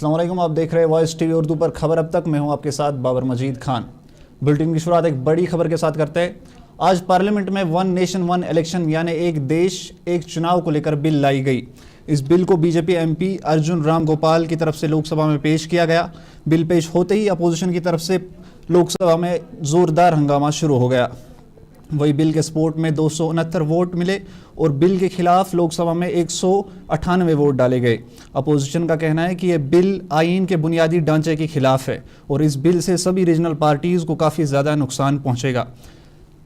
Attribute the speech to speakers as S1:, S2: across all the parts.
S1: अस्सलाम वालेकुम, आप देख रहे हैं वॉइस टीवी उर्दू पर खबर अब तक। मैं हूं आपके साथ बाबर मजीद खान। बुलेटिन की शुरुआत एक बड़ी खबर के साथ करते हैं। आज पार्लियामेंट में वन नेशन वन इलेक्शन यानी एक देश एक चुनाव को लेकर बिल लाई गई। इस बिल को बीजेपी एमपी अर्जुन राम गोपाल की तरफ से लोकसभा में पेश किया गया। बिल पेश होते ही अपोजिशन की तरफ से लोकसभा में जोरदार हंगामा शुरू हो गया। वही बिल के सपोर्ट में 269 वोट मिले और बिल के खिलाफ लोकसभा में 198 वोट डाले गए। अपोजिशन का कहना है कि यह बिल आईन के बुनियादी ढांचे के खिलाफ है और इस बिल से सभी रीजनल पार्टीज को काफ़ी ज़्यादा नुकसान पहुंचेगा।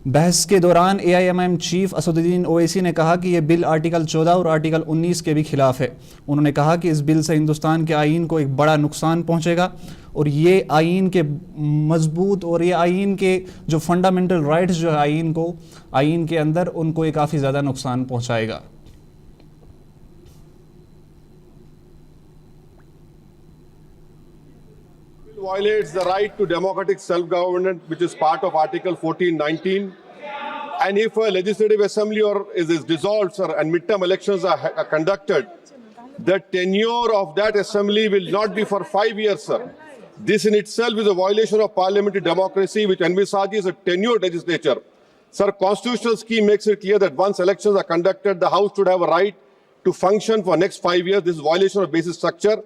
S1: बहस के दौरान एआईएमआईएम चीफ असदुद्दीन ओवैसी ने कहा कि यह बिल आर्टिकल 14 और आर्टिकल 19 के भी खिलाफ है। उन्होंने कहा कि इस बिल से हिंदुस्तान के आईन को एक बड़ा नुकसान पहुंचेगा और ये आईन के मजबूत और ये आईन के जो फंडामेंटल राइट्स जो है आईन के अंदर उनको ये काफ़ी ज़्यादा नुकसान पहुंचाएगा।
S2: Violates the right to democratic self-government, which is part of Article 1419. And if a legislative assembly is dissolved, sir, and midterm elections are conducted, the tenure of that assembly will not be for 5 years, sir. This in itself is a violation of parliamentary democracy, which envisages a tenured legislature. Sir, constitutional scheme makes it clear that once elections are conducted, the House should have a right to function for next 5 years. This is violation of basic structure.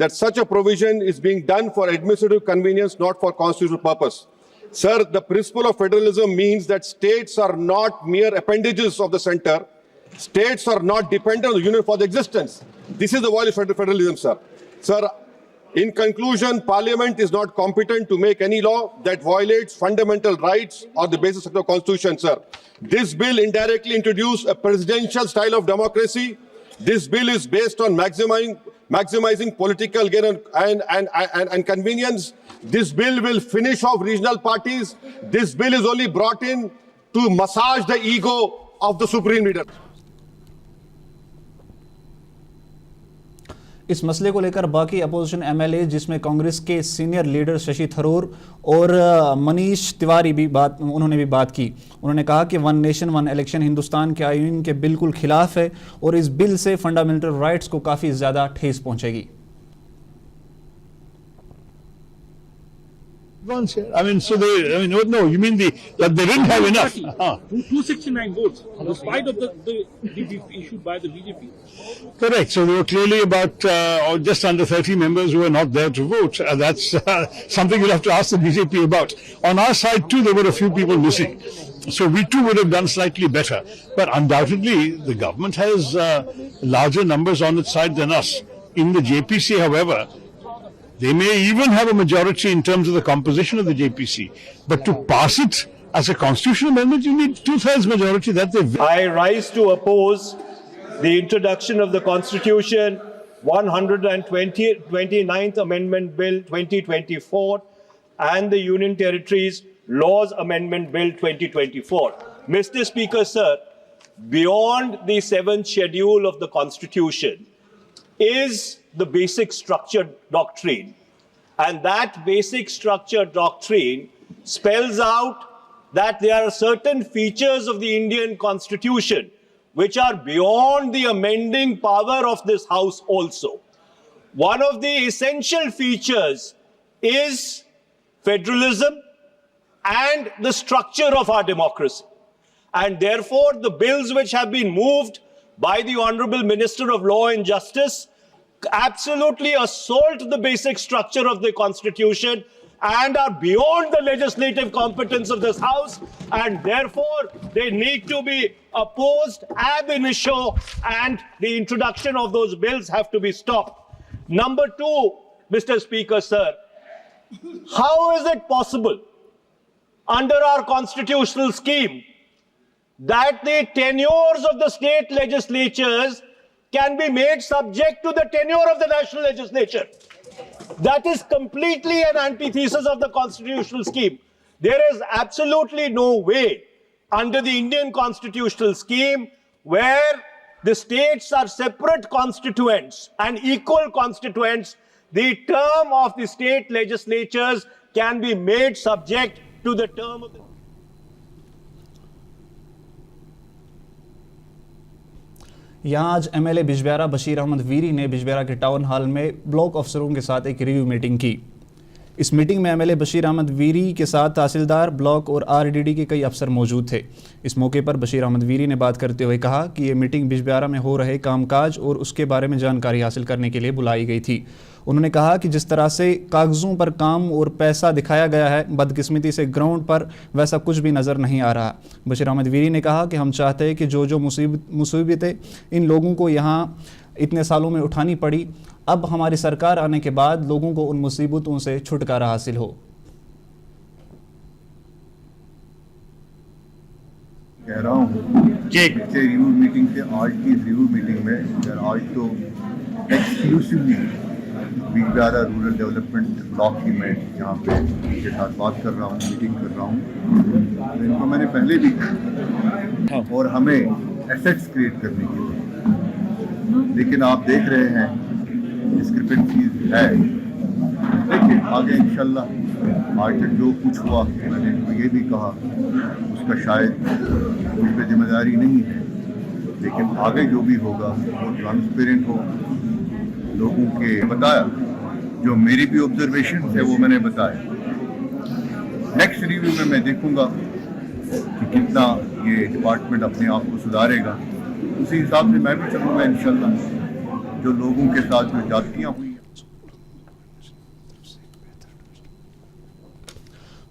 S2: That such a provision is being done for administrative convenience, not for constitutional purpose. Sir, the principle of federalism means that states are not mere appendages of the center. States are not dependent on the union for their existence. This is the violation of federalism, sir. Sir, in conclusion, Parliament is not competent to make any law that violates fundamental rights or the basis of the Constitution, sir. This bill indirectly introduced a presidential style of democracy. This bill is based on maximizing political gain and convenience. This bill will finish off regional parties. This bill is only brought in to massage the ego of the supreme leader.
S1: इस मसले को लेकर बाकी opposition MLA जिसमें कांग्रेस के senior leader Shashi Tharoor और मनीष तिवारी भी बात की। उन्होंने कहा कि one nation one election Hindustan के आईन के बिल्कुल खिलाफ है और इस बिल से फंडामेंटल राइट्स को काफ़ी ज़्यादा ठेस पहुंचेगी।
S3: I mean, so no, you mean that they didn't have enough?
S4: 269 votes, despite of the issued by the BJP.
S3: Correct. So there were clearly about just under 30 members who were not there to vote. That's something you'll have to ask the BJP about. On our side too, there were a few people missing. So we too would have done slightly better. But undoubtedly, the government has larger numbers on its side than us. In the JPC, however, they may even have a majority in terms of the composition of the JPC. But to pass it as a constitutional amendment, you need 2/3 majority.
S5: I rise to oppose the introduction of the Constitution 129th Amendment Bill 2024 and the Union Territories Laws Amendment Bill 2024. Mr. Speaker, sir, beyond the 7th schedule of the Constitution is the basic structure doctrine. And that basic structure doctrine spells out that there are certain features of the Indian Constitution which are beyond the amending power of this House also. One of the essential features is federalism and the structure of our democracy. And therefore, the bills which have been moved by the Honorable Minister of Law and Justice absolutely assault the basic structure of the Constitution and are beyond the legislative competence of this House, and therefore they need to be opposed ab initio, and the introduction of those bills have to be stopped. Number two, Mr. Speaker, sir, how is it possible under our constitutional scheme that the tenures of the state legislatures can be made subject to the tenure of the national legislature? That is completely an antithesis of the constitutional scheme. There is absolutely no way under the Indian constitutional scheme where the states are separate constituents and equal constituents, the term of the state legislatures can be made subject to the term of the
S1: यहाँ आज MLA Bijbehara Bashir Ahmad Veeri ने बिजबिहारा के town hall में block अफसरों के साथ एक review meeting की। इस मीटिंग में एमएलए बशीर अहमद वीरी के साथ तहसीलदार ब्लॉक और आरडीडी के कई अफसर मौजूद थे। इस मौके पर बशीर अहमद वीरी ने बात करते हुए कहा कि ये मीटिंग बिजबिहारा में हो रहे कामकाज और उसके बारे में जानकारी हासिल करने के लिए बुलाई गई थी। उन्होंने कहा कि जिस तरह से कागजों पर काम और पैसा दिखाया गया है, बदकिस्मती से ग्राउंड पर वैसा कुछ भी नज़र नहीं आ रहा। बशीर अहमद वीरी ने कहा कि हम चाहते हैं कि जो मुसीबतें इन लोगों को यहाँ इतने सालों में उठानी पड़ी, अब हमारी सरकार आने के बाद लोगों को उन मुसीबतों से छुटकारा हासिल हो।
S6: कह रहा हूँ रिव्यू मीटिंग से आज की रिव्यू मीटिंग में आज तो exclusively Bijbehara rural development block की मैं यहाँ पे इनके साथ बात कर रहा हूँ, मीटिंग कर रहा हूँ। इनको मैंने पहले भी कहा और हमें एसेट्स क्रिएट करने की जरूरत, लेकिन आप देख रहे हैं डिस्क्रिपेंसीज है। देखिए आगे इंशाल्लाह आज तक जो कुछ हुआ, मैंने इनको ये भी कहा उसका शायद मुझ पर जिम्मेदारी नहीं है, लेकिन आगे जो भी होगा वो ट्रांसपेरेंट हो। लोगों के बताया, जो मेरी भी ऑब्जर्वेशन है वो मैंने बताया। नेक्स्ट रिव्यू में मैं देखूंगा कि कितना ये डिपार्टमेंट अपने आप को सुधारेगा, उसी हिसाब से मैं भी चलूँगा इंशाल्लाह। जो लोगों के साथ जो जातियाँ हुई।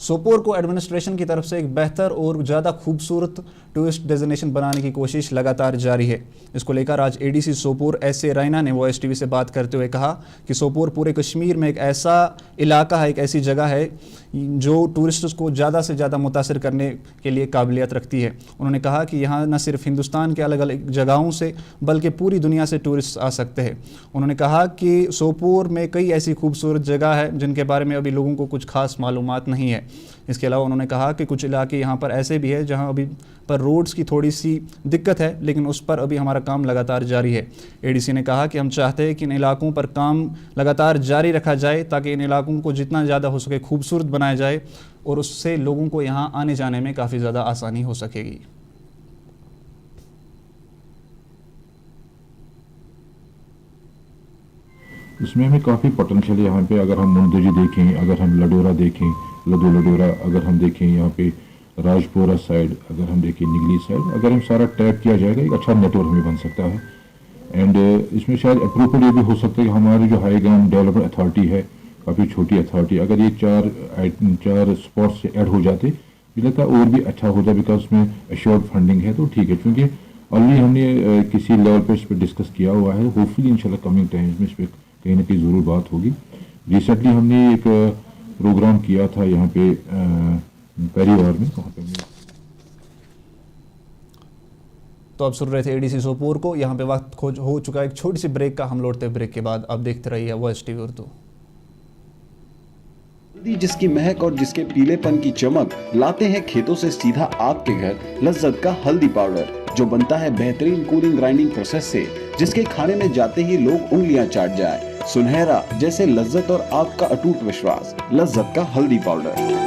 S1: सोपोर को एडमिनिस्ट्रेशन की तरफ से एक बेहतर और ज़्यादा खूबसूरत टूरिस्ट डेस्टिनेशन बनाने की कोशिश लगातार जारी है। इसको लेकर आज एडीसी सोपोर एस.ए. रैना ने वॉइस टीवी से बात करते हुए कहा कि सोपोर पूरे कश्मीर में एक ऐसा इलाका है, एक ऐसी जगह है जो टूरिस्ट्स को ज़्यादा से ज़्यादा मुतासिर करने के लिए काबिलियत रखती है। उन्होंने कहा कि यहाँ न सिर्फ हिंदुस्तान के अलग अलग जगहों से बल्कि पूरी दुनिया से टूरिस्ट आ सकते हैं। उन्होंने कहा कि सोपोर में कई ऐसी खूबसूरत जगह है जिनके बारे में अभी लोगों को कुछ खास मालूमात नहीं है। इसके अलावा उन्होंने कहा कि कुछ इलाके यहाँ पर ऐसे भी है जहाँ अभी पर रोड्स की थोड़ी सी दिक्कत है, लेकिन उस पर अभी हमारा काम लगातार जारी है। एडीसी ने कहा कि हम चाहते हैं कि इन इलाकों पर काम लगातार जारी रखा जाए ताकि इन इलाकों को जितना ज़्यादा हो सके खूबसूरत बनाया जाए और उससे लोगों को यहाँ आने जाने में काफ़ी ज़्यादा आसानी हो सकेगी।
S7: इसमें हमें काफ़ी पोटेंशियल यहाँ पे, अगर हम मुंदरी देखें, अगर हम लडोरा देखें, लडोरा अगर हम देखें, यहाँ पे राजपुरा साइड अगर हम देखें, निगली साइड, अगर हम सारा टैप किया जाएगा एक अच्छा नेटवर्क हमें बन सकता है। एंड इसमें शायद अप्रोप्रिएट ये भी हो सकता है कि हमारी जो हाई ग्राउंड डेवलपमेंट अथॉरिटी है, काफ़ी छोटी अथॉरिटी, अगर ये चार स्पॉट्स से ऐड हो जाते मुझे लगता है और भी अच्छा हो जाए, बिकॉज उसमें एश्योर्ड फंडिंग है तो ठीक है। क्योंकि ऑलरेडी हमने किसी लेवल पर इस पर डिस्कस किया हुआ है। होपफुली इंशाल्लाह कमिंग टाइम्स में इस पर कहीं ना कहीं ज़रूर बात होगी। रिसेंटली हमने एक प्रोग्राम किया था यहाँ पे परिवार में, वहाँ पे
S1: तो अब सुन रहे थे एडीसी सोपोर को। यहाँ पे वक्त हो चुका है एक छोटी सी ब्रेक का। हम लौटते ब्रेक के बाद आप देखते रहिए वॉइस टीवी उर्दू।
S8: जिसकी महक और जिसके पीलेपन की चमक लाते हैं खेतों से सीधा आपके घर लज्जत का हल्दी पाउडर, जो बनता है बेहतरीन कूलिंग ग्राइंडिंग प्रोसेस से, जिसके खाने में जाते ही लोग उंगलियां चाट जाए। सुनहरा जैसे लज्जत और आपका अटूट विश्वास, लज्जत का हल्दी पाउडर।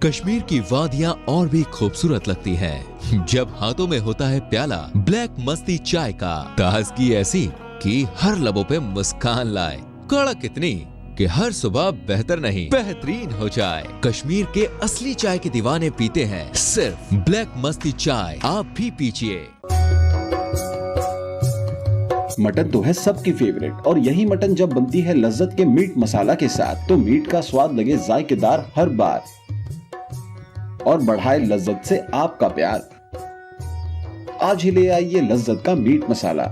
S9: कश्मीर की वादियां और भी खूबसूरत लगती हैं जब हाथों में होता है प्याला ब्लैक मस्ती चाय का। ताजगी ऐसी कि हर लबों पे मुस्कान लाए, कड़क इतनी कि हर सुबह बेहतर नहीं बेहतरीन हो जाए। कश्मीर के असली चाय के दीवाने पीते हैं सिर्फ ब्लैक मस्ती चाय, आप भी पीजिए।
S8: मटन तो है सबकी फेवरेट, और यही मटन जब बनती है लज्जत के मीट मसाला के साथ, तो मीट का स्वाद लगे जायकेदार हर बार और बढ़ाए लज्जत से आपका प्यार। आज ही ले आइए लज्जत का मीट मसाला।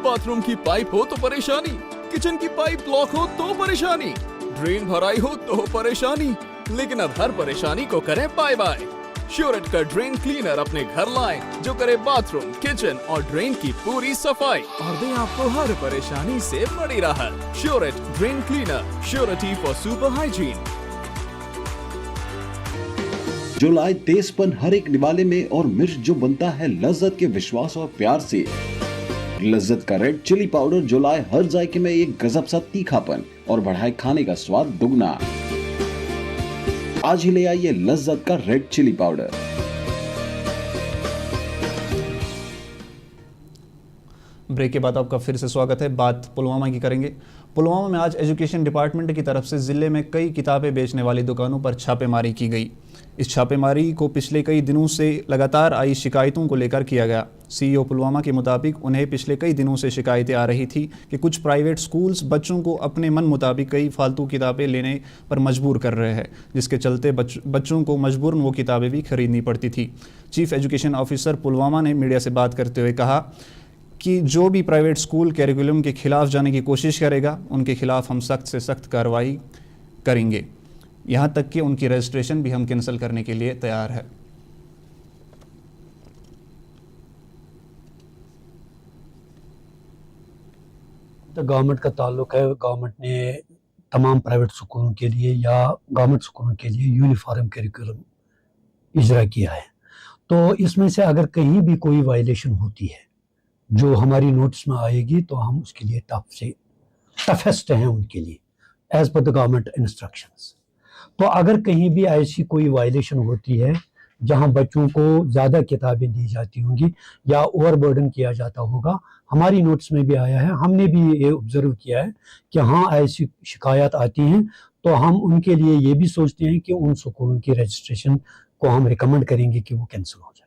S10: बाथरूम की पाइप हो तो परेशानी, किचन की पाइप ब्लॉक हो तो परेशानी, ड्रेन भराई हो तो परेशानी, लेकिन अब हर परेशानी को करें बाय बाय। श्योरेट का ड्रेन क्लीनर अपने घर लाएं, जो करे बाथरूम, किचन और ड्रेन की पूरी सफाई और दे आपको हर परेशानी से बड़ी राहत। श्योरेट drain cleaner, surety for super hygiene.
S8: जो लाए तेजपन हर एक निवाले में और मिर्च जो बनता है लज्जत के विश्वास और प्यार से। लज्जत का रेड चिली पाउडर जो लाए हर जायके में एक गजब सा तीखापन और बढ़ाए खाने का स्वाद दुगना। आज ही ले आइए लज्जत का रेड चिली पाउडर।
S1: ब्रेक के बाद आपका फिर से स्वागत है। बात पुलवामा की करेंगे। पुलवामा में आज एजुकेशन डिपार्टमेंट की तरफ से ज़िले में कई किताबें बेचने वाली दुकानों पर छापेमारी की गई। इस छापेमारी को पिछले कई दिनों से लगातार आई शिकायतों को लेकर किया गया। सीईओ पुलवामा के मुताबिक उन्हें पिछले कई दिनों से शिकायतें आ रही थी कि कुछ प्राइवेट स्कूल्स बच्चों को अपने मन मुताबिक कई फालतू किताबें लेने पर मजबूर कर रहे हैं, जिसके चलते बच्चों को मजबूरन वो किताबें भी खरीदनी पड़ती थी। चीफ एजुकेशन ऑफिसर पुलवामा ने मीडिया से बात करते हुए कहा कि जो भी प्राइवेट स्कूल कैरिकुलम के खिलाफ जाने की कोशिश करेगा उनके खिलाफ हम सख्त से सख्त कार्रवाई करेंगे। यहाँ तक कि उनकी रजिस्ट्रेशन भी हम कैंसिल करने के लिए तैयार है।
S11: तो गवर्नमेंट का ताल्लुक है, गवर्नमेंट ने तमाम प्राइवेट स्कूलों के लिए या गवर्नमेंट स्कूलों के लिए यूनिफॉर्म करिकुलम इजरा किया है। तो इसमें से अगर कहीं भी कोई वायलेशन होती है जो हमारी नोटिस में आएगी तो हम उसके लिए टफेस्ट हैं उनके लिए as per the government instructions. तो अगर कहीं भी ऐसी कोई वायलेशन होती है जहां बच्चों को ज़्यादा किताबें दी जाती होंगी या ओवरबर्डन किया जाता होगा, हमारी नोटिस में भी आया है, हमने भी ये ऑब्जर्व किया है कि हाँ ऐसी शिकायत आती हैं, तो हम उनके लिए ये भी सोचते हैं कि उन स्कूलों की रजिस्ट्रेशन को हम रिकमेंड करेंगे कि वो कैंसिल हो जाए।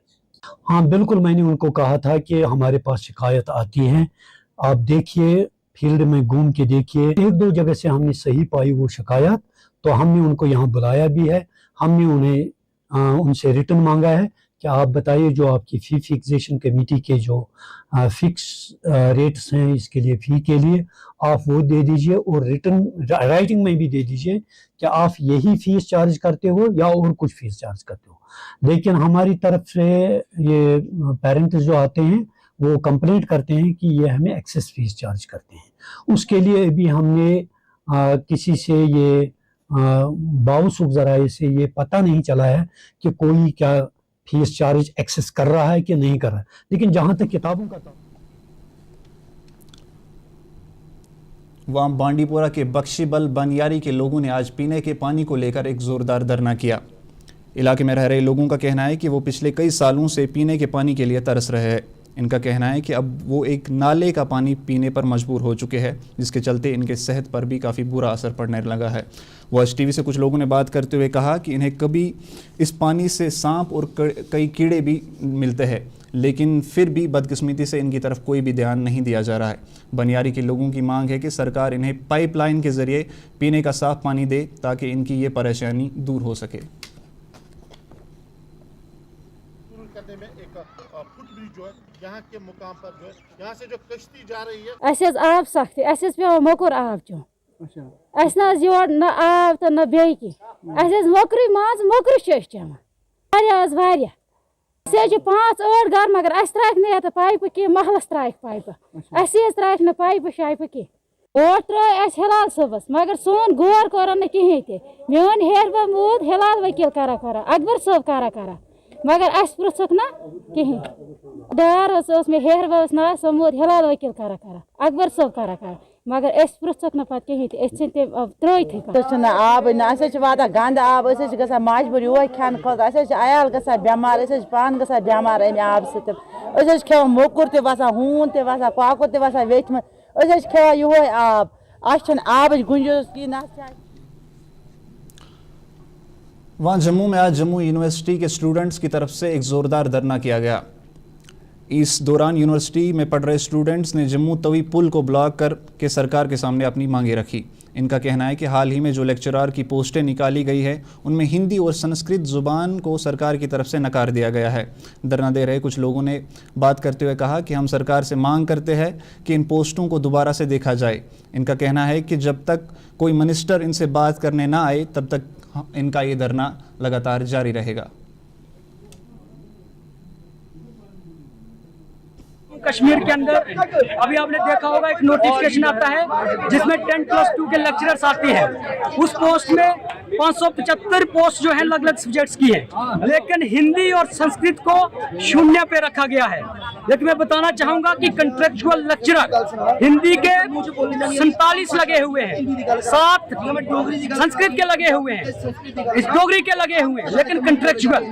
S11: हाँ बिल्कुल, मैंने उनको कहा था कि हमारे पास शिकायत आती हैं, आप देखिए फील्ड में घूम के देखिए, एक दो जगह से हमने सही पाई वो शिकायत, तो हमने उनको यहाँ बुलाया भी है, हमने उन्हें उनसे रिटर्न मांगा है कि आप बताइए जो आपकी फ़ी फिक्सेशन कमेटी के जो फिक्स रेट्स हैं इसके लिए फ़ी के लिए आप वो दे दीजिए और रिटर्न राइटिंग में भी दे दीजिए कि आप यही फीस चार्ज करते हो या और कुछ फीस चार्ज करते हो। लेकिन हमारी तरफ से ये पेरेंट्स जो आते हैं वो कंप्लेंट करते हैं कि ये हमें एक्सेस फीस चार्ज करते हैं। उसके लिए भी हमने किसी से ये बावसूख ज़राए से ये पता नहीं चला है कि कोई क्या फीस चार्ज एक्सेस कर रहा है कि नहीं कर रहा है। लेकिन जहाँ तक किताबों का
S1: वहाँ बांडीपोरा के बख्शीबल बनियारी के लोगों ने आज पीने के पानी को लेकर एक जोरदार धरना किया। इलाके में रह रहे लोगों का कहना है कि वो पिछले कई सालों से पीने के पानी के लिए तरस रहे हैं। इनका कहना है कि अब वो एक नाले का पानी पीने पर मजबूर हो चुके हैं, जिसके चलते इनके सेहत पर भी काफ़ी बुरा असर पड़ने लगा है। वॉइस टीवी से कुछ लोगों ने बात करते हुए कहा कि इन्हें कभी इस पानी से सांप और कई कीड़े भी मिलते हैं, लेकिन फिर भी बदकिस्मती से इनकी तरफ कोई भी ध्यान नहीं दिया जा रहा है। बनियारी के लोगों की मांग है कि सरकार इन्हें पाइपलाइन के जरिए पीने का साफ पानी दे ताकि इनकी ये परेशानी दूर हो सके।
S12: करने में एक फुटब्रिज जो है यहाँ के मुकाम पर जो है यहाँ से जो कश्ती जा रही है
S13: अस आब सख्ती अस पे मोकुर आब चो अस न आब तो न बे कि मोकरी माज मोकर चेवान वारिया 5-8 घर मगर अस त्राक न पाइप कि महलस त्राक पाइप अस त्राक न पाइप शाइप कि वोट त्रा हिलाल सबस मगर सोन गौर कर न कहें ते मोन हेरबा मूद हिलाल वकील करा अकबर सब करा मगर अस पृछक ना कहें दार मे हेरबस ना सो मूद हिलाल वकील करा अकबर सब करा मगर अस पृछक ना पत कहें त्रित
S14: आब ना गंद आब मजबूर यो खान खुद अयाल ग बेमार पान ग बेमार अमे आब सत खेवान मोकुर ते वसान हून ते वसान कॉकर ते वसान वेथ मे खेवान यो आब अस आब गुंजाइश की ना।
S1: वहाँ जम्मू में आज जम्मू यूनिवर्सिटी के स्टूडेंट्स की तरफ से एक ज़ोरदार धरना किया गया। इस दौरान यूनिवर्सिटी में पढ़ रहे स्टूडेंट्स ने जम्मू तवी पुल को ब्लॉक करके सरकार के सामने अपनी मांगें रखी। इनका कहना है कि हाल ही में जो लेक्चरार की पोस्टें निकाली गई है उनमें हिंदी और संस्कृत ज़ुबान को सरकार की तरफ से नकार दिया गया है। धरना दे रहे कुछ लोगों ने बात करते हुए कहा कि हम सरकार से मांग करते हैं कि इन पोस्टों को दोबारा से देखा जाए। इनका कहना है कि जब तक कोई मिनिस्टर इनसे बात करने ना आए तब तक इनका ये धरना लगातार जारी रहेगा।
S15: कश्मीर के अंदर अभी आपने देखा होगा एक नोटिफिकेशन आता है जिसमें 10+2 के लेक्चरर्स आते हैं। उस पोस्ट में 575 पोस्ट जो है अलग अलग सब्जेक्ट्स की है, लेकिन हिंदी और संस्कृत को 0 पे रखा गया है। लेकिन मैं बताना चाहूंगा कि कंट्रेक्चुअल लेक्चरर हिंदी के 47 लगे हुए हैं, 7 संस्कृत के लगे हुए हैं, डोगरी के लगे हुए हैं, लेकिन कंट्रेक्चुअल।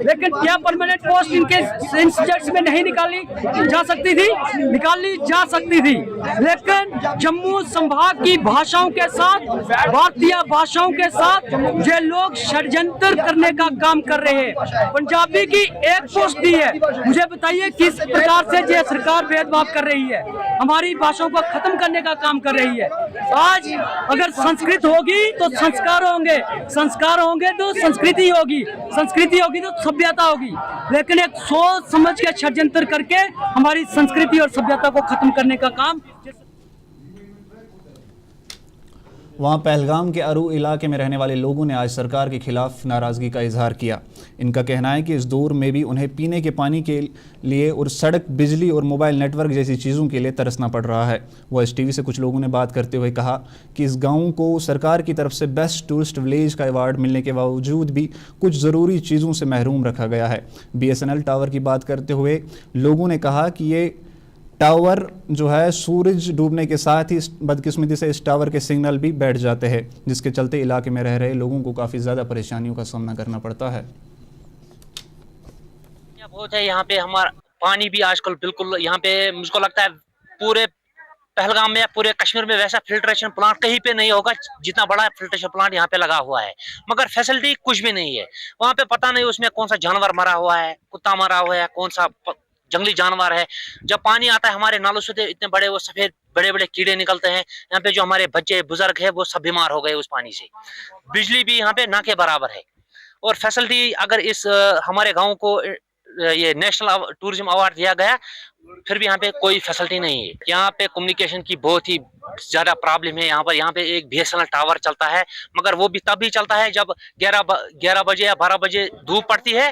S15: लेकिन क्या परमानेंट पोस्ट इनके इन सब्जेक्ट्स में नहीं निकाली जा सकती थी? निकाली जा सकती थी, लेकिन जम्मू संभाग की भाषाओं के साथ, भारतीय भाषाओं के साथ ये लोग षड्यंत्र करने का काम कर रहे हैं। पंजाबी की एक पोस्ट दी है, मुझे बताइए किस प्रकार से ये सरकार भेदभाव कर रही है, हमारी भाषाओं को खत्म करने का काम कर रही है। आज अगर संस्कृत होगी तो संस्कार होंगे, संस्कार होंगे तो संस्कृति होगी, संस्कृति होगी तो सभ्यता होगी। लेकिन एक सोच समझ के षड्यंत्र करके हमारी संस्कृति और सभ्यता को खत्म करने का काम।
S1: वहाँ पहलगाम के अरू इलाके में रहने वाले लोगों ने आज सरकार के खिलाफ नाराज़गी का इजहार किया। इनका कहना है कि इस दौर में भी उन्हें पीने के पानी के लिए और सड़क, बिजली और मोबाइल नेटवर्क जैसी चीज़ों के लिए तरसना पड़ रहा है। वॉइस टीवी से कुछ लोगों ने बात करते हुए कहा कि इस गाँव को सरकार की तरफ से बेस्ट टूरिस्ट विलेज का अवार्ड मिलने के बावजूद भी कुछ ज़रूरी चीज़ों से महरूम रखा गया है। BSNL टावर की बात करते हुए लोगों ने कहा कि ये टावर जो है सूरज डूबने के साथ ही बदकिस्मती से इस टावर के सिग्नल भी बैठ जाते हैं, जिसके चलते इलाके में रह रहे लोगों को काफ़ी ज़्यादा परेशानियों का सामना करना पड़ता है।
S16: बहुत है यहाँ पे, हमारा पानी भी आजकल बिल्कुल यहाँ पे मुझको लगता है पूरे पहलगाम में, पूरे कश्मीर में वैसा फिल्ट्रेशन प्लांट कहीं पे नहीं होगा जितना बड़ा फिल्ट्रेशन प्लांट यहाँ पे लगा हुआ है, मगर फैसिलिटी कुछ भी नहीं है। वहाँ पे पता नहीं उसमें कौन सा जानवर मरा हुआ है, कुत्ता मरा हुआ है, कौन सा जंगली जानवर है। जब पानी आता है हमारे नालों से इतने बड़े वो सफेद बड़े बड़े कीड़े निकलते हैं। यहाँ पे जो हमारे बच्चे बुजुर्ग है वो सब बीमार हो गए उस पानी से। बिजली भी यहाँ पे ना के बराबर है। और फैसिलिटी अगर इस हमारे गाँव को ये नेशनल टूरिज्म अवार्ड दिया गया, फिर भी यहाँ पे कोई फैसिलिटी नहीं है। यहाँ पे कम्युनिकेशन की बहुत ही ज्यादा प्रॉब्लम है। यहाँ पे एक BSNL टावर चलता है, मगर वो भी तब भी चलता है जब 11 बजे या 12 बजे धूप पड़ती है,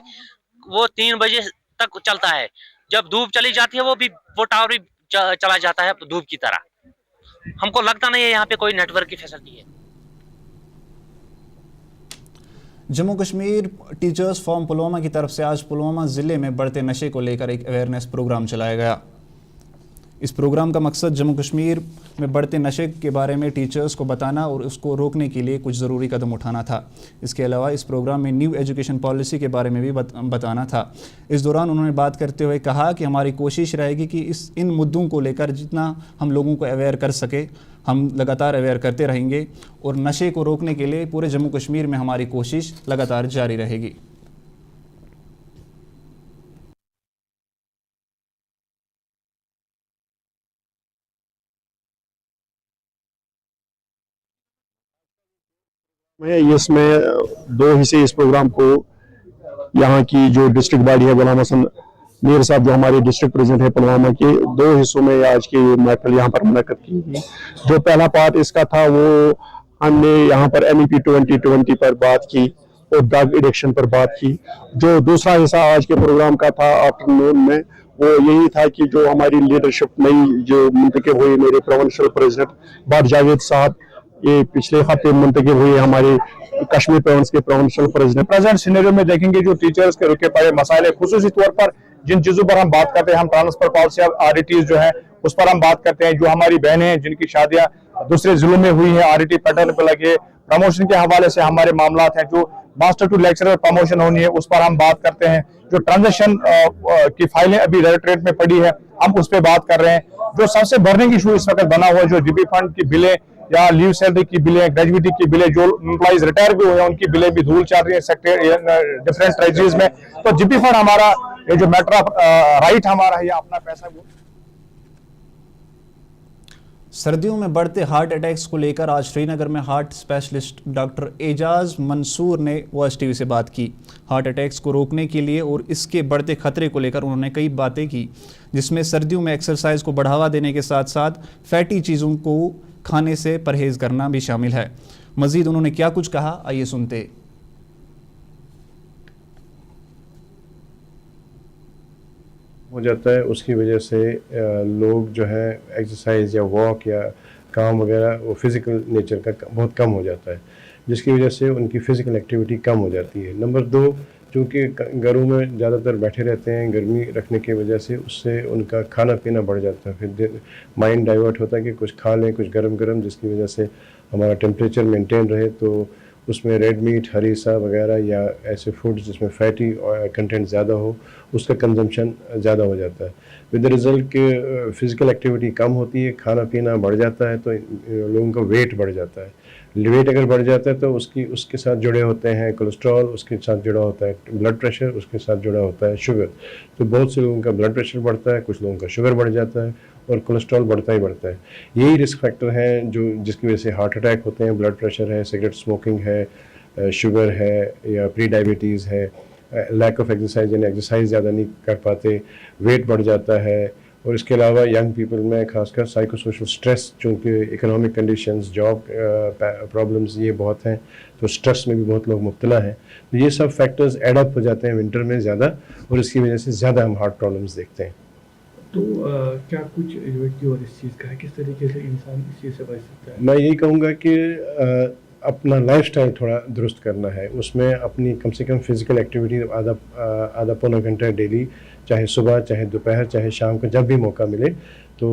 S16: वो 3 बजे तक चलता है। जब धूप चली जाती है वो टावर भी चला जाता है धूप की तरह। हमको लगता नहीं है यहाँ पे कोई नेटवर्क की फैसिलिटी है।
S1: जम्मू कश्मीर टीचर्स फॉर्म पुलवामा की तरफ से आज पुलवामा ज़िले में बढ़ते नशे को लेकर एक अवेयरनेस प्रोग्राम चलाया गया। इस प्रोग्राम का मकसद जम्मू कश्मीर में बढ़ते नशे के बारे में टीचर्स को बताना और उसको रोकने के लिए कुछ ज़रूरी कदम उठाना था। इसके अलावा इस प्रोग्राम में न्यू एजुकेशन पॉलिसी के बारे में भी बताना था। इस दौरान उन्होंने बात करते हुए कहा कि हमारी कोशिश रहेगी कि इन मुद्दों को लेकर जितना हम लोगों को अवेयर कर सके हम लगातार अवेयर करते रहेंगे और नशे को रोकने के लिए पूरे जम्मू कश्मीर में हमारी कोशिश लगातार जारी रहेगी।
S17: इसमें 2 हिस्से इस प्रोग्राम को यहाँ की जो डिस्ट्रिक्ट बॉडी है गुलाम हसन मीर साहब जो हमारे डिस्ट्रिक्ट प्रेसिडेंट है पुलवामा के, 2 हिस्सों में आज की महफिल यहाँ पर मुनक़्क़द की गई। जो पहला पार्ट इसका था वो हमने यहाँ पर MEP 2020 पर बात की और ड्रग एडिक्शन पर बात की। जो दूसरा हिस्सा आज के प्रोग्राम का था आफ्टरनून में वो यही था कि जो हमारी लीडरशिप नई जो मुंतखब हुई मेरे प्रोविंशियल प्रेसिडेंट बाट जावेद साहब, ये पिछले हफ्ते मुंतखब हुए हमारे कश्मीर प्रोविंस के प्रोविंशियल प्रेसिडेंट। प्रेजेंट सिनेरियो में देखेंगे जो टीचर्स के रुके पड़े मसाइल है, खुसूसी तौर पर जिन चीजों पर हम बात करते हैं, हम ट्रांसफर पॉलिसी RETs जो है उस पर हम बात करते हैं। जो हमारी बहनें हैं जिनकी शादियां दूसरे जिलों में हुई है, RET पैटर्न पर लगे, प्रमोशन के हवाले से हमारे मामला हैं, जो मास्टर टू लेक्चरर प्रमोशन होनी है उस पर हम बात करते हैं। जो ट्रांजेक्शन की फाइलें अभी डायरेक्टरेट में पड़ी है हम उस पर बात कर रहे हैं। जो सबसे बर्निंग इशू इस वक्त बना हुआ है, जो GP फंड की बिलें या लीव सैलरी की बिलें, ग्रेजुएटी की बिलें, जो एम्प्लॉइज रिटायर भी हुए हैं उनकी बिलें भी धूल चल रही है सेक्टर डिफरेंट ट्रेजरीज में। तो GP फंड हमारा ये जो मैटर ऑफ राइट हमारा है या अपना पैसा वो।
S1: सर्दियों में बढ़ते हार्ट अटैक्स को लेकर आज श्रीनगर में heart specialist doctor Ejaz Mansoor ने वॉइस टीवी से बात की। हार्ट अटैक्स को रोकने के लिए और इसके बढ़ते खतरे को लेकर उन्होंने कई बातें की, जिसमें सर्दियों में एक्सरसाइज को बढ़ावा देने के साथ साथ फैटी चीज़ों को खाने से परहेज करना भी शामिल है। मजीद उन्होंने क्या कुछ कहा, आइए सुनते।
S18: हो जाता है, उसकी वजह से लोग जो है एक्सरसाइज या वॉक या काम वगैरह वो फिज़िकल नेचर का बहुत कम हो जाता है, जिसकी वजह से उनकी फ़िज़िकल एक्टिविटी कम हो जाती है। नंबर 2, चूँकि घरों में ज़्यादातर बैठे रहते हैं गर्मी रखने की वजह से, उससे उनका खाना पीना बढ़ जाता है, फिर माइंड डाइवर्ट होता है कि कुछ खा लें, कुछ गरम गरम, जिसकी वजह से हमारा टेम्परेचर मेंटेन रहे। तो उसमें रेड मीट, हरीसा वगैरह या ऐसे फूड्स जिसमें फैटी कंटेंट ज़्यादा हो, उसका कंजम्पशन ज़्यादा हो जाता है। विद द रिज़ल्ट कि फ़िज़िकल एक्टिविटी कम होती है, खाना पीना बढ़ जाता है, तो लोगों का वेट बढ़ जाता है। वेट अगर बढ़ जाता है तो उसके साथ जुड़े होते हैं कोलेस्ट्रॉल, उसके साथ जुड़ा होता है ब्लड प्रेशर, उसके साथ जुड़ा होता है शुगर। तो बहुत से लोगों का ब्लड प्रेशर बढ़ता है, कुछ लोगों का शुगर बढ़ जाता है और कोलेस्ट्रॉल बढ़ता ही बढ़ता है। यही रिस्क फैक्टर हैं जिसकी वजह से हार्ट अटैक होते हैं, ब्लड प्रेशर है, सिगरेट स्मोकिंग है, शुगर है या प्री डायबिटीज़ है, लैक ऑफ एक्सरसाइज यानी एक्सरसाइज ज़्यादा नहीं कर पाते, वेट बढ़ जाता है। और इसके अलावा यंग पीपल में खासकर साइको सोशल स्ट्रेस, चूँकि इकोनॉमिक कंडीशंस, जॉब प्रॉब्लम्स ये बहुत हैं, तो स्ट्रेस में भी बहुत लोग मुब्तला हैं। तो ये सब फैक्टर्स एड अप हो जाते हैं विंटर में ज़्यादा, और इसकी वजह से ज़्यादा हम हार्ट प्रॉब्लम्स देखते हैं।
S19: तो क्या कुछ और इस चीज़ का है, किस तरीके से इंसान इस चीज़ से बच सकता है?
S18: मैं यही कहूँगा कि अपना लाइफस्टाइल थोड़ा दुरुस्त करना है, उसमें अपनी कम से कम फिज़िकल एक्टिविटी आधा पौना घंटा डेली, चाहे सुबह, चाहे दोपहर, चाहे शाम को, जब भी मौका मिले तो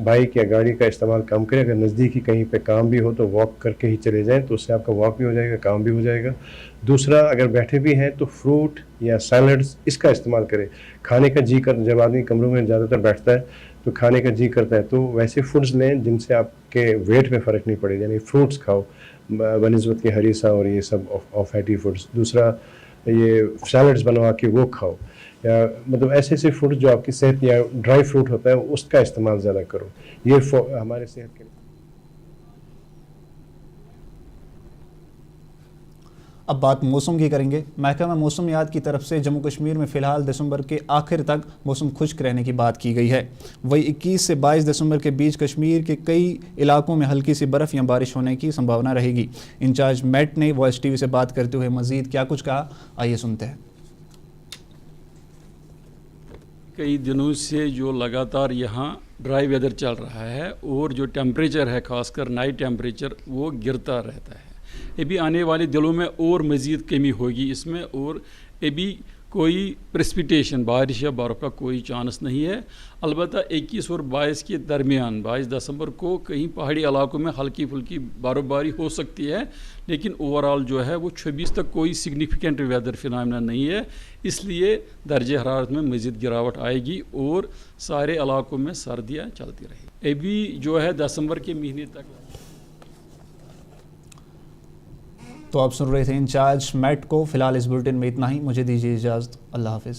S18: बाइक या गाड़ी का इस्तेमाल कम करें। अगर नज़दीकी कहीं पे काम भी हो तो वॉक करके ही चले जाएं, तो उससे आपका वॉक भी हो जाएगा, काम भी हो जाएगा। दूसरा, अगर बैठे भी हैं तो फ्रूट या सैलड्स इसका इस्तेमाल करें। खाने का जी कर, जब आदमी कमरों में ज़्यादातर बैठता है तो खाने का जी करता है, तो वैसे फूड्स लें जिनसे आपके वेट में फ़र्क नहीं पड़े, यानी फ्रूट्स खाओ बनिस्बत के हरीसा और ये सब ऑफ फैटी फूड्स। दूसरा, ये सैलड्स बनवा के वो खाओ, या मतलब ऐसे फूड जो आपकी सेहत, या ड्राई फ्रूट होता है उसका इस्तेमाल ज़्यादा करो, ये हमारे सेहत के लिए।
S1: अब बात मौसम की करेंगे। महकमा मौसमियात की तरफ से जम्मू कश्मीर में फ़िलहाल दिसंबर के आखिर तक मौसम खुश्क रहने की बात की गई है। वही 21 से 22 दिसंबर के बीच कश्मीर के कई इलाकों में हल्की सी बर्फ़ या बारिश होने की संभावना रहेगी। इंचार्ज मैट ने वॉइस टीवी से बात करते हुए मज़ीद क्या कुछ कहा, आइए सुनते हैं।
S20: कई दिनों से जो लगातार यहाँ ड्राई वेदर चल रहा है और जो टेम्परेचर है, खासकर नाइट टेम्परेचर, वो गिरता रहता है। अभी आने वाले दिनों में और मज़ीद कमी होगी इसमें, और अभी कोई प्रेसिपिटेशन, बारिश या बर्फ़ का कोई चांस नहीं है। अलबत्ता 21 और 22 के दरमियान 22 दिसंबर को कहीं पहाड़ी इलाकों में हल्की फुल्की बर्फ़बारी हो सकती है, लेकिन ओवरऑल जो है वो 26 तक कोई सिग्निफिकेंट वेदर फिनोमेना नहीं है। इसलिए दर्जे हरारत में मज़ीद गिरावट आएगी और सारे इलाकों में सर्दियाँ चलती रहेगी। अभी जो है दिसंबर के महीने तक।
S1: तो आप सुन रहे थे इंचार्ज मैट को। फिलहाल इस बुलेटिन में इतना ही, मुझे दीजिए इजाज़त, अल्लाह हाफिज़।